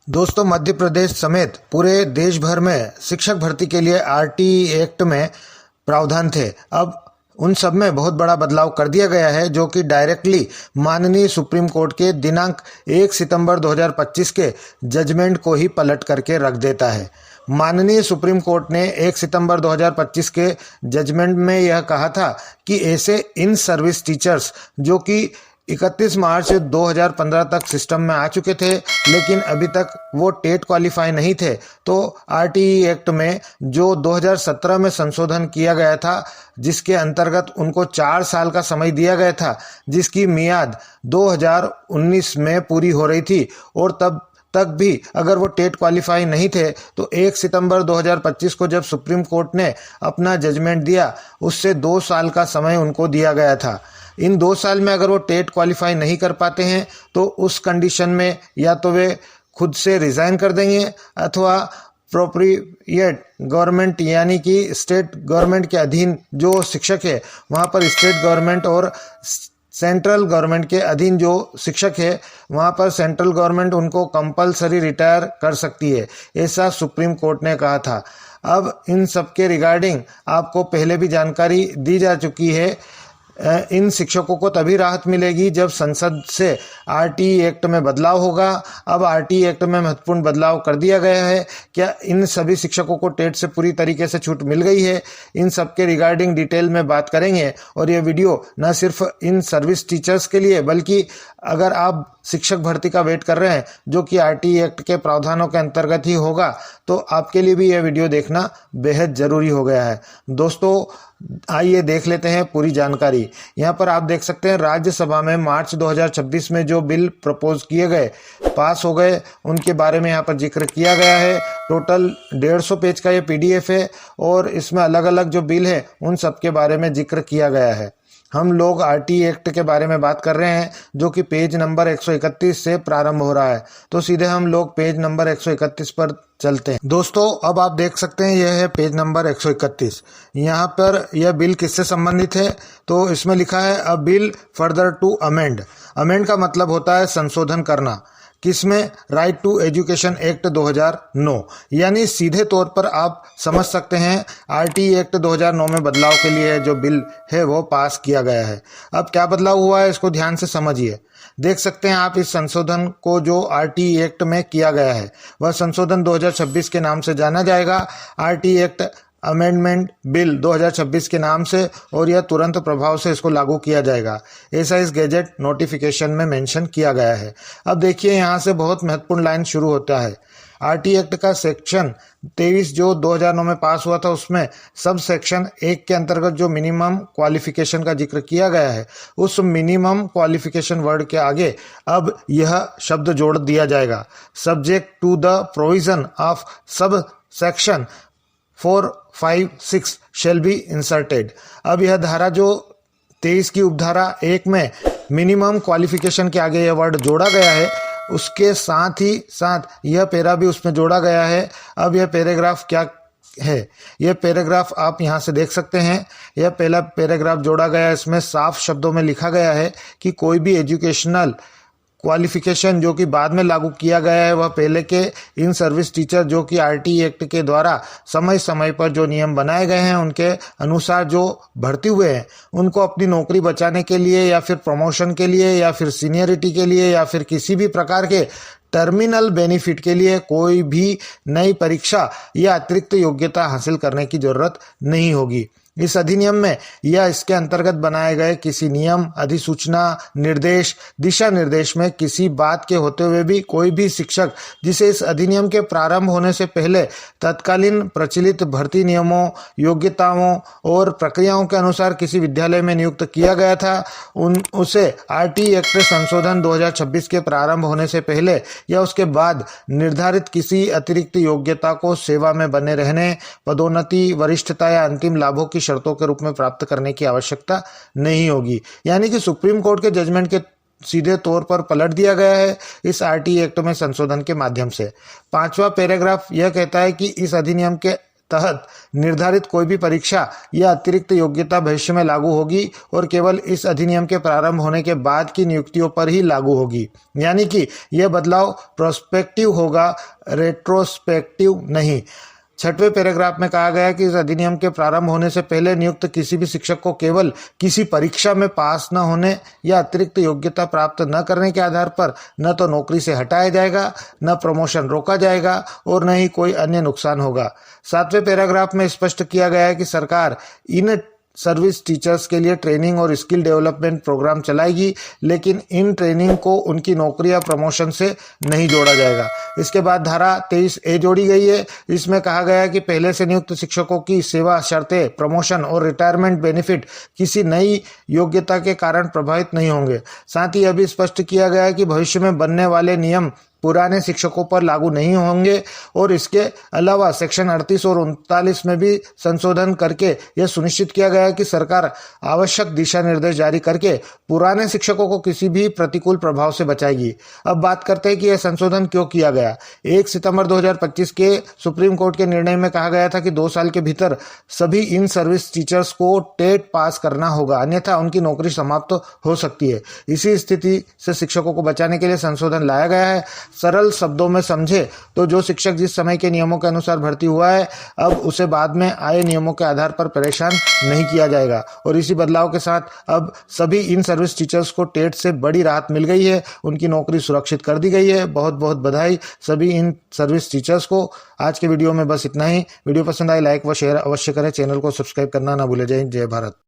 दोस्तों, मध्य प्रदेश समेत पूरे देश भर में शिक्षक भर्ती के लिए आरटीई एक्ट में प्रावधान थे। अब उन सब में बहुत बड़ा बदलाव कर दिया गया है, जो कि डायरेक्टली माननीय सुप्रीम कोर्ट के दिनांक 1 सितंबर 2025 के जजमेंट को ही पलट करके रख देता है। माननीय सुप्रीम कोर्ट ने 1 सितंबर 2025 के जजमेंट में यह कहा था कि ऐसे इन सर्विस टीचर्स जो कि 31 मार्च 2015 तक सिस्टम में आ चुके थे, लेकिन अभी तक वो टेट क्वालिफाई नहीं थे, तो आरटीई एक्ट में जो 2017 में संशोधन किया गया था, जिसके अंतर्गत उनको 4 साल का समय दिया गया था, जिसकी मियाद 2019 में पूरी हो रही थी, और तब तक भी अगर वो टेट क्वालिफाई नहीं थे तो 1 सितंबर 2025 को जब सुप्रीम कोर्ट ने अपना जजमेंट दिया, उससे 2 साल का समय उनको दिया गया था। इन 2 साल में अगर वो टेट क्वालिफाई नहीं कर पाते हैं तो उस कंडीशन में या तो वे खुद से रिज़ाइन कर देंगे अथवा प्रोप्रिएट गवर्नमेंट यानी कि स्टेट गवर्नमेंट के अधीन जो शिक्षक है वहाँ पर स्टेट गवर्नमेंट और सेंट्रल गवर्नमेंट के अधीन जो शिक्षक है वहाँ पर सेंट्रल गवर्नमेंट उनको कंपलसरी रिटायर कर सकती है, ऐसा सुप्रीम कोर्ट ने कहा था। अब इन सब के रिगार्डिंग आपको पहले भी जानकारी दी जा चुकी है। इन शिक्षकों को तभी राहत मिलेगी जब संसद से आरटीई एक्ट में बदलाव होगा। अब आरटीई एक्ट में महत्वपूर्ण बदलाव कर दिया गया है। क्या इन सभी शिक्षकों को टेट से पूरी तरीके से छूट मिल गई है? इन सब के रिगार्डिंग डिटेल में बात करेंगे, और ये वीडियो न सिर्फ इन सर्विस टीचर्स के लिए बल्कि अगर आप शिक्षक भर्ती का वेट कर रहे हैं जो कि आरटीई एक्ट के प्रावधानों के अंतर्गत ही होगा, तो आपके लिए भी यह वीडियो देखना बेहद जरूरी हो गया है। दोस्तों, आइए देख लेते हैं पूरी जानकारी। यहाँ पर आप देख सकते हैं राज्यसभा में मार्च 2026 में जो बिल प्रपोज किए गए, पास हो गए, उनके बारे में यहाँ पर जिक्र किया गया है। टोटल 150 पेज का ये पीडीएफ है और इसमें अलग अलग जो बिल है उन सब के बारे में जिक्र किया गया है। हम लोग आरटीई एक्ट के बारे में बात कर रहे हैं जो कि पेज नंबर 131 से प्रारंभ हो रहा है, तो सीधे हम लोग पेज नंबर 131 पर चलते हैं। दोस्तों, अब आप देख सकते हैं यह है पेज नंबर 131। यहाँ पर यह बिल किससे संबंधित है, तो इसमें लिखा है a bill further to amend. Amend का मतलब होता है संशोधन करना। किसमें? राइट टू एजुकेशन एक्ट 2009, यानी सीधे तौर पर आप समझ सकते हैं आरटीई एक्ट 2009 में बदलाव के लिए जो बिल है वो पास किया गया है। अब क्या बदलाव हुआ है इसको ध्यान से समझिए। देख सकते हैं आप इस संशोधन को जो आरटीई एक्ट में किया गया है वह संशोधन 2026 के नाम से जाना जाएगा, आरटीई एक्ट अमेंडमेंट बिल 2026 के नाम से, और यह तुरंत प्रभाव से इसको लागू किया जाएगा, ऐसा इस गैजेट नोटिफिकेशन में मेंशन किया गया है। अब देखिए यहाँ से बहुत महत्वपूर्ण लाइन शुरू होता है। आरटीई एक्ट का सेक्शन 23 जो 2009 में पास हुआ था, उसमें सब सेक्शन 1 के अंतर्गत जो मिनिमम क्वालिफिकेशन का जिक्र किया गया है, उस मिनिमम क्वालिफिकेशन वर्ड के आगे अब यह शब्द जोड़ दिया जाएगा, subject to the provision of sub section 4, 5, 6 shall be inserted. अब यह धारा जो 23 की उपधारा 1 में मिनिमम क्वालिफिकेशन के आगे यह वर्ड जोड़ा गया है, उसके साथ ही साथ यह पैरा भी उसमें जोड़ा गया है। अब यह पैराग्राफ क्या है, यह पैराग्राफ आप यहाँ से देख सकते हैं। यह पहला पैराग्राफ जोड़ा गया है, इसमें साफ शब्दों में लिखा गया है कि कोई भी एजुकेशनल क्वालिफिकेशन जो कि बाद में लागू किया गया है, वह पहले के इन सर्विस टीचर जो कि आरटीई एक्ट के द्वारा समय समय पर जो नियम बनाए गए हैं उनके अनुसार जो भर्ती हुए हैं, उनको अपनी नौकरी बचाने के लिए या फिर प्रमोशन के लिए या फिर सीनियरिटी के लिए या फिर किसी भी प्रकार के टर्मिनल बेनिफिट के लिए कोई भी नई परीक्षा या अतिरिक्त योग्यता हासिल करने की जरूरत नहीं होगी। इस अधिनियम में या इसके अंतर्गत बनाए गए किसी नियम, अधिसूचना, निर्देश, दिशा निर्देश में किसी बात के होते हुए भी कोई भी शिक्षक जिसे इस अधिनियम के प्रारंभ होने से पहले तत्कालीन प्रचलित भर्ती नियमों, योग्यताओं और प्रक्रियाओं के अनुसार किसी विद्यालय में नियुक्त किया गया था, उसे आरटीई एक्ट संशोधन 2026 के प्रारंभ होने से पहले या उसके बाद निर्धारित किसी अतिरिक्त योग्यता को सेवा में बने रहने, पदोन्नति, वरिष्ठता या अंतिम लाभों की शर्तों के रूप में प्राप्त करने की आवश्यकता नहीं होगी। यानी कि सुप्रीम कोर्ट के जजमेंट के सीधे तौर पर पलट दिया गया है इस आरटीई एक्ट में संशोधन के माध्यम से। 5वां पैराग्राफ यह कहता है कि इस अधिनियम के तहत निर्धारित कोई भी परीक्षा या अतिरिक्त योग्यता भविष्य में लागू होगी और केवल इस अधिनियम के प्रारंभ होने के बाद की नियुक्तियों पर ही लागू होगी। यानी कि यह बदलाव प्रोस्पेक्टिव होगा, रेट्रोस्पेक्टिव नहीं। 6वें पैराग्राफ में कहा गया है कि इस अधिनियम के प्रारंभ होने से पहले नियुक्त किसी भी शिक्षक को केवल किसी परीक्षा में पास न होने या अतिरिक्त योग्यता प्राप्त न करने के आधार पर न तो नौकरी से हटाया जाएगा, न प्रमोशन रोका जाएगा और न ही कोई अन्य नुकसान होगा। 7वें पैराग्राफ में स्पष्ट किया गया है कि सरकार इन सर्विस टीचर्स के लिए ट्रेनिंग और स्किल डेवलपमेंट प्रोग्राम चलाएगी, लेकिन इन ट्रेनिंग को उनकी नौकरी या प्रमोशन से नहीं जोड़ा जाएगा। इसके बाद धारा 23A जोड़ी गई है। इसमें कहा गया है कि पहले से नियुक्त शिक्षकों की सेवा शर्तें, प्रमोशन और रिटायरमेंट बेनिफिट किसी नई योग्यता के कारण प्रभावित नहीं होंगे। साथ ही यह भी स्पष्ट किया गया है कि भविष्य में बनने वाले नियम पुराने शिक्षकों पर लागू नहीं होंगे और इसके अलावा सेक्शन 38 और 39 में भी संशोधन करके यह सुनिश्चित किया गया है कि सरकार आवश्यक दिशा निर्देश जारी करके पुराने शिक्षकों को किसी भी प्रतिकूल प्रभाव से बचाएगी। अब बात करते हैं कि यह संशोधन क्यों किया गया। 1 सितंबर 2025 के सुप्रीम कोर्ट के निर्णय में कहा गया था कि 2 साल के भीतर सभी इन सर्विस टीचर्स को टेट पास करना होगा, अन्यथा उनकी नौकरी समाप्त हो सकती है। इसी स्थिति से शिक्षकों को बचाने के लिए संशोधन लाया गया है। सरल शब्दों में समझे तो जो शिक्षक जिस समय के नियमों के अनुसार भर्ती हुआ है, अब उसे बाद में आए नियमों के आधार पर परेशान नहीं किया जाएगा। और इसी बदलाव के साथ अब सभी इन सर्विस टीचर्स को टेट से बड़ी राहत मिल गई है, उनकी नौकरी सुरक्षित कर दी गई है। बहुत बहुत बधाई सभी इन सर्विस टीचर्स को। आज के वीडियो में बस इतना ही। वीडियो पसंद आए लाइक व शेयर अवश्य करें। चैनल को सब्सक्राइब करना ना भूले। जय हिंद, जय भारत।